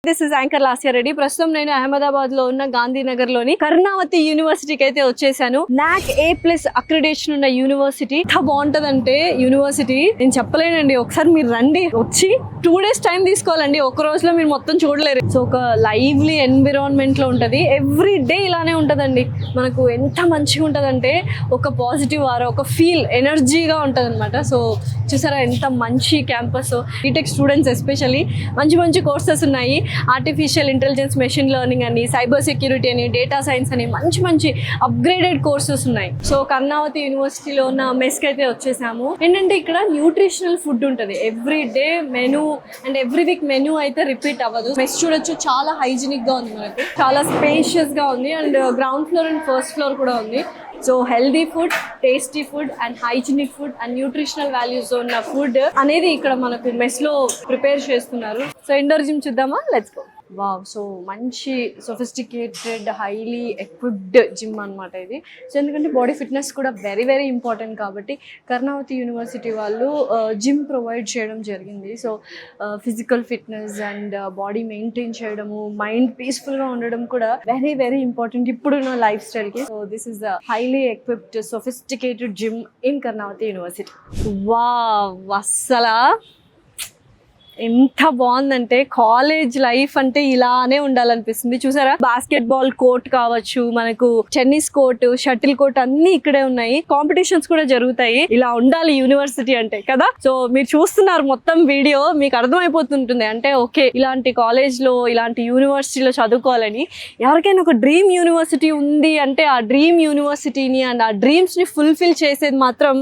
This is anchor Lasya Reddy. ప్రస్తుతం నేను అహ్మదాబాద్ లో ఉన్న గాంధీనగర్ లోని కర్ణావతి యూనివర్సిటీకి అయితే వచ్చేసాను. నాక్ A+ అక్రిడేషన్ ఉన్న యూనివర్సిటీ. ఎంత బాగుంటదంటే యూనివర్సిటీ నేను చెప్పలేనండి. ఒకసారి మీరు రండి, వచ్చి 2 days టైం తీసుకోవాలండి. ఒక రోజులో మీరు మొత్తం చూడలేరు. సో ఒక లైవ్లీ ఎన్విరాన్మెంట్ లో ఉంటది. ఎవ్రీ డే ఇలానే ఉంటదండి. మనకు ఎంత మంచిగా ఉంటదంటే ఒక పాజిటివ్ ఆరా, ఒక ఫీల్ ఎనర్జీగా ఉంటది అనమాట. సో చూసారా ఎంత మంచి క్యాంపస్. బీటెక్ స్టూడెంట్స్ ఎస్పెషల్లీ మంచి మంచి కోర్సెస్ ఉన్నాయి. ఆర్టిఫిషియల్ ఇంటెలిజెన్స్, మెషిన్ లెర్నింగ్ అని, సైబర్ సెక్యూరిటీ అని, డేటా సైన్స్ అని మంచి మంచి అప్గ్రేడెడ్ కోర్సెస్ ఉన్నాయి. సో కర్ణావతి యూనివర్సిటీలో ఉన్న మెస్కి అయితే వచ్చేసాము. ఏంటంటే ఇక్కడ న్యూట్రిషనల్ ఫుడ్ ఉంటుంది. Every day menu and every week menu అయితే రిపీట్ అవ్వదు. మెస్ చూడొచ్చు, చాలా హైజీనిక్ గా ఉంది, మనకు చాలా స్పేషియస్ గా ఉంది. And ground floor and first floor కూడా ఉంది. So healthy food, tasty food and hygienic food and nutritional values ఉన్న ఫుడ్ అనేది ఇక్కడ మనకు మెస్ లో ప్రిపేర్ చేస్తున్నారు. సో ఇండోర్ జిమ్ చూద్దామా, లెట్స్ గో. వావ్, సో మంచి సొఫిస్టికేటెడ్ హైలీ ఎక్విప్డ్ జిమ్ అనమాట ఇది. సో ఎందుకంటే బాడీ ఫిట్నెస్ కూడా వెరీ వెరీ ఇంపార్టెంట్ కాబట్టి కర్ణావతి యూనివర్సిటీ వాళ్ళు జిమ్ ప్రొవైడ్ చేయడం జరిగింది. So physical fitness and body maintain చేయడము, మైండ్ పీస్ఫుల్గా ఉండడం కూడా వెరీ వెరీ ఇంపార్టెంట్ ఇప్పుడున్న లైఫ్ స్టైల్కి. So this is the highly equipped sophisticated gym in Karnavati university. Wow, అస్సలా ఎంత బాగుందంటే కాలేజ్ లైఫ్ అంటే ఇలానే ఉండాలనిపిస్తుంది. చూసారా, బాస్కెట్ బాల్ కోర్ట్ కావచ్చు, మనకు టెన్నిస్ కోర్ట్, షటిల్ కోర్ట్ అన్ని ఇక్కడే ఉన్నాయి. కాంపిటీషన్స్ కూడా జరుగుతాయి. ఇలా ఉండాలి యూనివర్సిటీ అంటే కదా. సో మీరు చూస్తున్నారు మొత్తం వీడియో, మీకు అర్థమైపోతుంటుంది అంటే ఓకే ఇలాంటి కాలేజ్ లో, ఇలాంటి యూనివర్సిటీలో చదువుకోవాలని. ఎవరికైనా ఒక డ్రీమ్ యూనివర్సిటీ ఉంది అంటే ఆ డ్రీమ్ యూనివర్సిటీని అండ్ ఆ డ్రీమ్స్ ని ఫుల్ఫిల్ చేసేది మాత్రం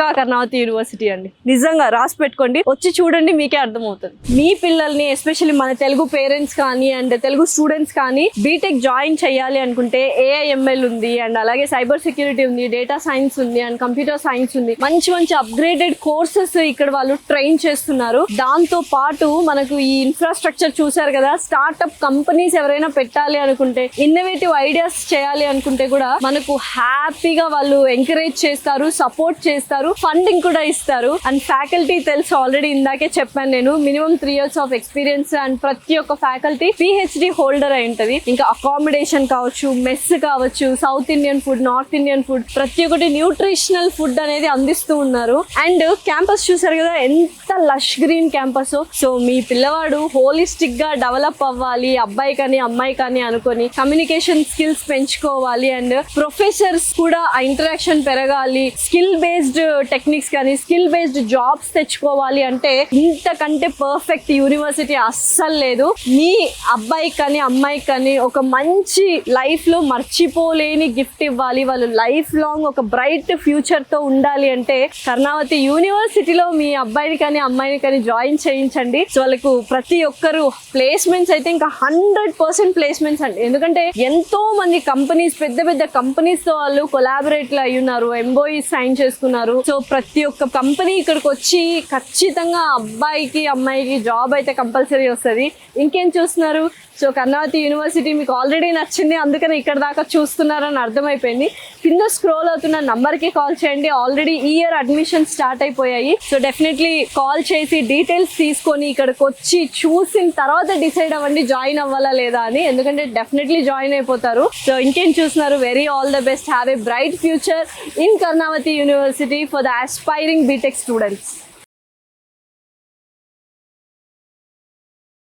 కర్ణావతి యూనివర్సిటీ అండి. నిజంగా రాసి పెట్టుకోండి, వచ్చి చూడండి, మీకే అర్థమవుతుంది. మీ పిల్లల్ని ఎస్పెషల్లీ మన తెలుగు పేరెంట్స్ కానీ అండ్ తెలుగు స్టూడెంట్స్ కానీ బీటెక్ జాయిన్ చేయాలి అనుకుంటే AI/ML ఉంది అండ్ అలాగే సైబర్ సెక్యూరిటీ ఉంది, డేటా సైన్స్ ఉంది అండ్ కంప్యూటర్ సైన్స్ ఉంది. మంచి మంచి అప్గ్రేడెడ్ కోర్సెస్ ఇక్కడ వాళ్ళు ట్రైన్ చేస్తున్నారు. దాంతో పాటు మనకు ఈ ఇన్ఫ్రాస్ట్రక్చర్ చూసారు కదా, స్టార్ట్అప్ కంపెనీస్ ఎవరైనా పెట్టాలి అనుకుంటే, ఇన్నోవేటివ్ ఐడియాస్ చేయాలి అనుకుంటే కూడా మనకు హ్యాపీగా వాళ్ళు ఎంకరేజ్ చేస్తారు, సపోర్ట్ చేస్తారు, ఫండింగ్ కూడా ఇస్తారు. అండ్ ఫ్యాకల్టీ తెలుసు, ఆల్రెడీ ఇందాకే చెప్పాను నేను, minimum 3 years of experience and ప్రతి ఒక్క ఫ్యాకల్టీ PhD హోల్డర్ అయి ఉంటది. ఇంకా అకామిడేషన్ కావచ్చు, మెస్ కావచ్చు, south Indian food, north Indian food, ప్రతి ఒక్కటి న్యూట్రిషనల్ ఫుడ్ అనేది అందిస్తూ ఉన్నారు. అండ్ క్యాంపస్ చూసారు కదా ఎంత లష్ గ్రీన్ క్యాంపస్. సో మీ పిల్లవాడు హోలిస్టిక్ గా డెవలప్ అవ్వాలి, అబ్బాయి కానీ అమ్మాయి కానీ అనుకొని కమ్యూనికేషన్ స్కిల్స్ పెంచుకోవాలి అండ్ ప్రొఫెసర్స్ కూడా ఆ ఇంటరాక్షన్ పెరగాలి, స్కిల్ బేస్డ్ టెక్నిక్స్ కానీ స్కిల్ బేస్డ్ జాబ్స్ తెచ్చుకోవాలి అంటే ఇంతకంటే పర్ఫెక్ట్ యూనివర్సిటీ అస్సలు లేదు. మీ అబ్బాయికి కానీ అమ్మాయికి కానీ ఒక మంచి లైఫ్ లో మర్చిపోలేని గిఫ్ట్ ఇవ్వాలి, వాళ్ళు లైఫ్ లాంగ్ ఒక బ్రైట్ ఫ్యూచర్ తో ఉండాలి అంటే కర్ణావతి యూనివర్సిటీలో మీ అబ్బాయిని కానీ అమ్మాయిని కానీ జాయిన్ చేయించండి. సో వాళ్ళకు ప్రతి ఒక్కరు ప్లేస్మెంట్స్ అయితే ఇంకా 100% ప్లేస్మెంట్స్ అండి. ఎందుకంటే ఎంతో మంది కంపెనీస్, పెద్ద పెద్ద కంపెనీస్ తో వాళ్ళు కొలాబరేట్ అయి ఉన్నారు, MOE సైన్ చేసుకున్నారు. సో ప్రతి ఒక్క కంపెనీ ఇక్కడికి వచ్చి ఖచ్చితంగా అబ్బాయికి అమ్మాయికి జాబ్ అయితే కంపల్సరీ వస్తుంది. ఇంకేం చూస్తున్నారు? సో కర్ణావతి యూనివర్సిటీ మీకు ఆల్రెడీ నచ్చింది, అందుకని ఇక్కడ దాకా చూస్తున్నారని అర్థమైపోయింది. కింద స్క్రోల్ అవుతున్న నంబర్కి కాల్ చేయండి. ఆల్రెడీ ఈ ఇయర్ అడ్మిషన్ స్టార్ట్ అయిపోయాయి. సో డెఫినెట్లీ కాల్ చేసి డీటెయిల్స్ తీసుకొని ఇక్కడికి వచ్చి చూసిన తర్వాత డిసైడ్ అవ్వండి జాయిన్ అవ్వాలా లేదా అని. ఎందుకంటే డెఫినెట్లీ జాయిన్ అయిపోతారు. సో ఇంకేం చూస్తున్నారు? Very all the best. Have a bright future in Karnavati university for the aspiring BTech students.